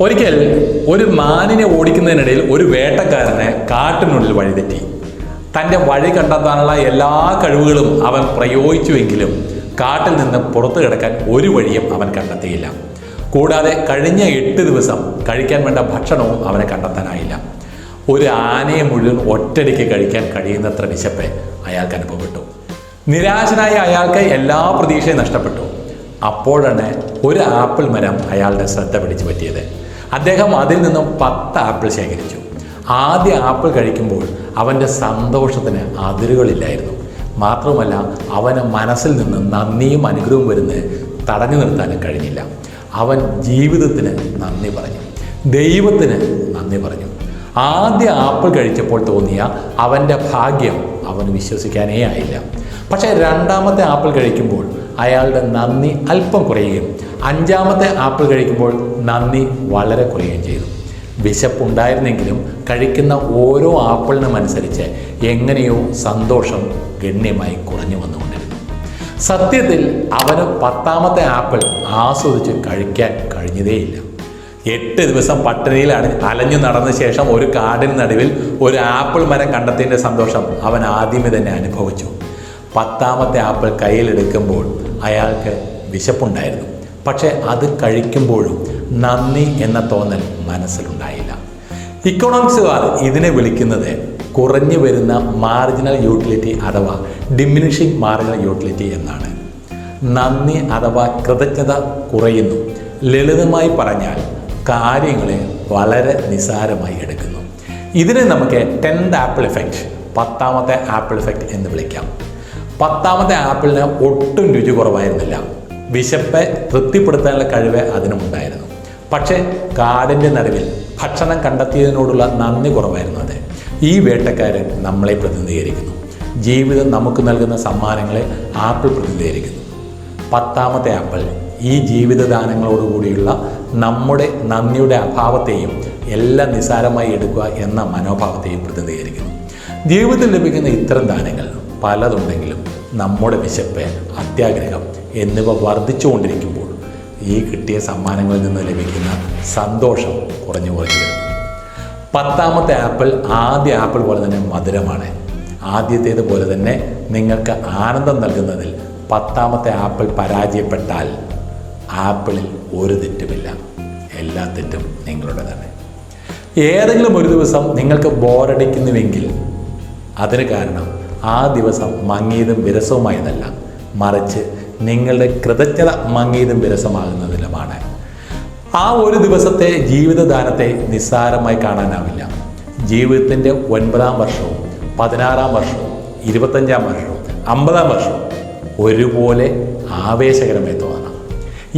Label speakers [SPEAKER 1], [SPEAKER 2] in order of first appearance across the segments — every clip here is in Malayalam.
[SPEAKER 1] ഒരിക്കൽ ഒരു മാനിനെ ഓടിക്കുന്നതിനിടയിൽ ഒരു വേട്ടക്കാരനെ കാട്ടിനുള്ളിൽ വഴിതെറ്റി. തൻ്റെ വഴി കണ്ടെത്താനുള്ള എല്ലാ കഴിവുകളും അവൻ പ്രയോഗിച്ചുവെങ്കിലും കാട്ടിൽ നിന്ന് പുറത്തു കിടക്കാൻ ഒരു വഴിയും അവൻ കണ്ടെത്തിയില്ല. കൂടാതെ കഴിഞ്ഞ 8 ദിവസം കഴിക്കാൻ വേണ്ട ഭക്ഷണവും അവനെ കണ്ടെത്താനായില്ല. ഒരു ആനയെ മുഴുവൻ ഒറ്റയടിക്ക് കഴിക്കാൻ കഴിയുന്നത്ര വിശപ്പ് അയാൾക്ക് അനുഭവപ്പെട്ടു. നിരാശനായ അയാൾക്ക് എല്ലാ പ്രതീക്ഷയും നഷ്ടപ്പെട്ടു. അപ്പോഴാണ് ഒരു ആപ്പിൾ മരം അയാളുടെ ശ്രദ്ധ പിടിച്ചു പറ്റിയത്. അദ്ദേഹം അതിൽ നിന്നും 10 ആപ്പിൾ ശേഖരിച്ചു. ആദ്യ ആപ്പിൾ കഴിക്കുമ്പോൾ അവൻ്റെ സന്തോഷത്തിന് അതിരുകളില്ലായിരുന്നു. മാത്രമല്ല, അവന് മനസ്സിൽ നിന്ന് നന്ദിയും അനുഗ്രഹവും വരുന്നത് തടഞ്ഞു നിർത്താനും കഴിഞ്ഞില്ല. അവൻ ജീവിതത്തിന് നന്ദി പറഞ്ഞു, ദൈവത്തിന് നന്ദി പറഞ്ഞു. ആദ്യ ആപ്പിൾ കഴിച്ചപ്പോൾ തോന്നിയ അവൻ്റെ ഭാഗ്യം അവന് വിശ്വസിക്കാനേ ആയില്ല. പക്ഷേ രണ്ടാമത്തെ ആപ്പിൾ കഴിക്കുമ്പോൾ അയാളുടെ നന്ദി അല്പം കുറയുകയും 5ാമത്തെ ആപ്പിൾ കഴിക്കുമ്പോൾ നന്ദി വളരെ കുറയുകയും ചെയ്തു. വിശപ്പുണ്ടായിരുന്നെങ്കിലും കഴിക്കുന്ന ഓരോ ആപ്പിളിനും അനുസരിച്ച് എങ്ങനെയോ സന്തോഷം ഗണ്യമായി കുറഞ്ഞു വന്നുകൊണ്ടിരുന്നു. സത്യത്തിൽ അവന് 10ാമത്തെ ആപ്പിൾ ആസ്വദിച്ച് കഴിക്കാൻ കഴിഞ്ഞതേയില്ല. 8 ദിവസം പട്ടിണിയിൽ അലഞ്ഞു നടന്ന ശേഷം ഒരു കാടിന് നടുവിൽ ഒരു ആപ്പിൾ മരം കണ്ടെത്തിയതിൻ്റെ സന്തോഷം അവൻ ആദ്യമേ തന്നെ അനുഭവിച്ചു. 10ാമത്തെ ആപ്പിൾ കയ്യിലെടുക്കുമ്പോൾ അയാൾക്ക് വിശപ്പുണ്ടായിരുന്നു. പക്ഷേ അത് കഴിക്കുമ്പോഴും നന്ദി എന്ന തോന്നൽ മനസ്സിലുണ്ടായില്ല. ഇക്കണോമിക്സുകാർ ഇതിനെ വിളിക്കുന്നത് കുറഞ്ഞു വരുന്ന മാർജിനൽ യൂട്ടിലിറ്റി അഥവാ ഡിമിനിഷിംഗ് മാർജിനൽ യൂട്ടിലിറ്റി എന്നാണ്. നന്ദി അഥവാ കൃതജ്ഞത കുറയുന്നു. ലളിതമായി പറഞ്ഞാൽ കാര്യങ്ങളെ വളരെ നിസ്സാരമായി എടുക്കുന്നു. ഇതിനെ നമുക്ക് 10th ആപ്പിൾ ഇഫക്റ്റ്, 10ാമത്തെ ആപ്പിൾ ഇഫക്റ്റ് എന്ന് വിളിക്കാം. 10ാമത്തെ ആപ്പിളിന് ഒട്ടും രുചി കുറവായിരുന്നില്ല. വിശപ്പ് തൃപ്തിപ്പെടുത്താനുള്ള കഴിവ് അതിനുമുണ്ടായിരുന്നു. പക്ഷേ കാടിൻ്റെ നടുവിൽ ഭക്ഷണം കണ്ടെത്തിയതിനോടുള്ള നന്ദി കുറവായിരുന്നു അത്. ഈ വേട്ടക്കാരൻ നമ്മളെ പ്രതിനിധീകരിക്കുന്നു. ജീവിതം നമുക്ക് നൽകുന്ന സമ്മാനങ്ങളെ ആപ്പിൾ പ്രതിനിധീകരിക്കുന്നു. 10ാമത്തെ ആപ്പിൾ ഈ ജീവിതദാനങ്ങളോടുകൂടിയുള്ള നമ്മുടെ നന്ദിയുടെ അഭാവത്തെയും എല്ലാം നിസ്സാരമായി എടുക്കുക എന്ന മനോഭാവത്തെയും പ്രതിനിധീകരിക്കുന്നു. ജീവിതത്തിൽ ലഭിക്കുന്ന ഇത്തരം ദാനങ്ങൾ പലതുണ്ടെങ്കിലും നമ്മുടെ വിശപ്പ്, അത്യാഗ്രഹം എന്നിവ വർദ്ധിച്ചുകൊണ്ടിരിക്കുമ്പോൾ ഈ കിട്ടിയ സമ്മാനങ്ങളിൽ നിന്ന് ലഭിക്കുന്ന സന്തോഷം കുറഞ്ഞു വരുന്നു. 10ാമത്തെ ആപ്പിൾ ആദ്യ ആപ്പിൾ പോലെ തന്നെ മധുരമാണ്. ആദ്യത്തേത് പോലെ തന്നെ നിങ്ങൾക്ക് ആനന്ദം നൽകുന്നതിൽ 10ാമത്തെ ആപ്പിൾ പരാജയപ്പെട്ടാൽ ആപ്പിളിൽ ഒരു തെറ്റുമില്ല. എല്ലാ തെറ്റും നിങ്ങളുടെ തന്നെ. ഏതെങ്കിലും ഒരു ദിവസം നിങ്ങൾക്ക് ബോറടിക്കുന്നുവെങ്കിൽ അതിന് കാരണം ആ ദിവസം മങ്ങിയതും വിരസവുമായതല്ല, മറിച്ച് നിങ്ങളുടെ കൃതജ്ഞത മങ്ങിയതും വിരസമാകുന്നതിലുമാണ്. ആ ഒരു ദിവസത്തെ ജീവിതദാനത്തെ നിസ്സാരമായി കാണാനാവില്ല. ജീവിതത്തിൻ്റെ 9ാം വർഷവും 16ാം വർഷവും 25ാം വർഷവും 50ാം വർഷവും ഒരുപോലെ ആവേശകരമായി തോന്നണം.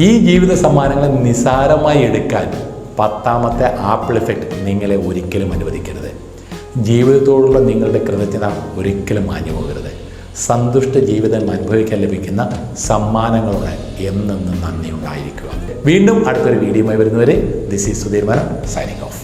[SPEAKER 1] ഈ ജീവിത സമ്മാനങ്ങളെ നിസ്സാരമായി എടുക്കാൻ 10ാമത്തെ ആപ്പിൾ ഇഫക്റ്റ് നിങ്ങളെ ഒരിക്കലും അനുവദിക്കരുത്. ജീവിതത്തോടുള്ള നിങ്ങളുടെ കൃതജ്ഞത ഒരിക്കലും മാഞ്ഞു പോകരുത്. സന്തുഷ്ട ജീവിതം അനുഭവിക്കാൻ ലഭിക്കുന്ന സമ്മാനങ്ങളോട് എന്നെന്നും നന്ദി ഉണ്ടായിരിക്കുക. വീണ്ടും അടുത്തൊരു വീഡിയോയുമായി വരുന്നവരെ this is Sudheer Menon signing off.